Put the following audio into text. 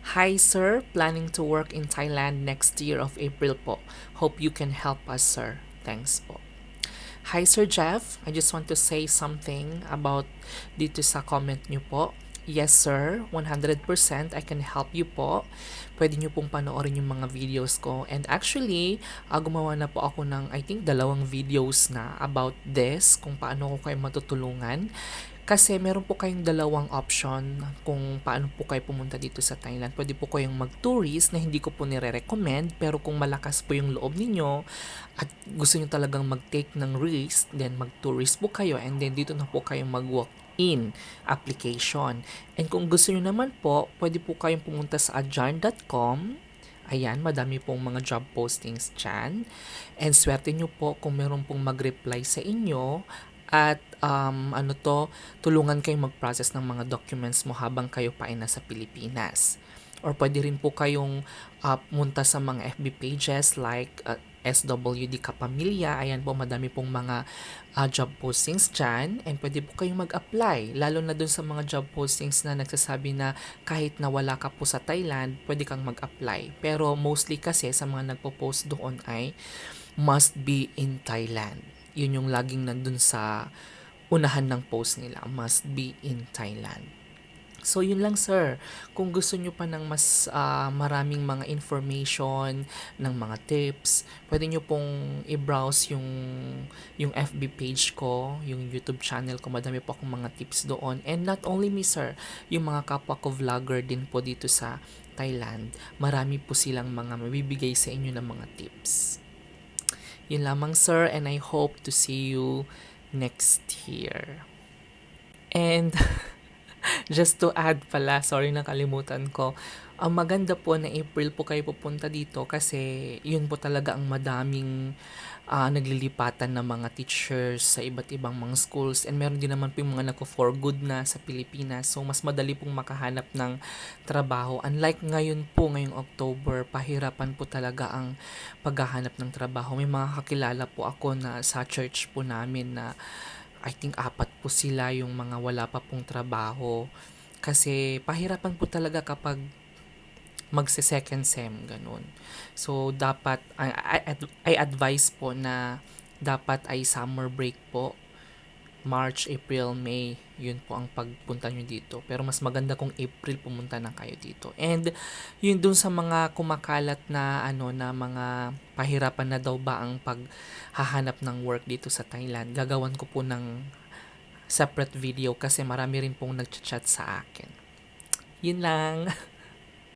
Hi sir, planning to work in Thailand next year of April po. Hope you can help us sir. Thanks po. Hi Sir Jeff, I just want to say something about dito sa comment nyo po. Yes sir, 100% I can help you po. Pwede nyo pong panoorin yung mga videos ko. And actually, gumawa na po ako ng I think 2 videos na about this, kung paano ko kayo matutulungan. Kasi meron po kayong 2 option kung paano po kayo pumunta dito sa Thailand. Pwede po kayong mag-tourist na hindi ko po nire-recommend, pero kung malakas po yung loob ninyo at gusto nyo talagang mag-take ng risk, then mag-tourist po kayo and then dito na po kayong mag-walk-in application. And kung gusto nyo naman po, pwede po kayong pumunta sa adjarn.com. Ayan, madami pong mga job postings dyan. And swerte nyo po kung meron pong mag-reply sa inyo at tulungan kayong mag-process ng mga documents mo habang kayo pa ay nasa Pilipinas. Or pwede rin po kayong pumunta sa mga FB pages like SWD Kapamilya. Ayan po, madami pong mga job postings dyan. And pwede po kayong mag-apply. Lalo na dun sa mga job postings na nagsasabi na kahit na wala ka po sa Thailand, pwede kang mag-apply. Pero mostly kasi sa mga nagpo-post doon ay must be in Thailand. Yun yung laging nandun sa unahan ng post nila, must be in Thailand. So yun lang sir, kung gusto nyo pa ng mas maraming mga information, ng mga tips, pwede nyo pong i-browse yung FB page ko, yung YouTube channel ko, madami po akong mga tips doon. And not only me sir, yung mga kapwa ko vlogger din po dito sa Thailand, marami po silang mga mabibigay sa inyo ng mga tips. Yun lamang sir, and I hope to see you next year. And just to add pala, sorry nakalimutan ko, ang maganda po na April po kayo pupunta dito kasi yun po talaga ang madaming naglilipatan ng mga teachers sa iba't ibang mga schools, and meron din naman po yung mga nagko-for good na sa Pilipinas. So mas madali pong makahanap ng trabaho. Unlike ngayon po, ngayong October, pahirapan po talaga ang paghahanap ng trabaho. May mga kakilala po ako na sa church po namin na I think 4 po sila yung mga wala pa pong trabaho. Kasi pahirapan po talaga kapag magse-second sem, ganun. So, dapat, I advise po na dapat ay summer break po. March, April, May, yun po ang pagpunta nyo dito. Pero mas maganda kung April pumunta na kayo dito. And yun dun sa mga kumakalat na na mga pahirapan na daw ba ang paghahanap ng work dito sa Thailand. Gagawan ko po ng separate video kasi marami rin pong nagchat-chat sa akin. Yun lang.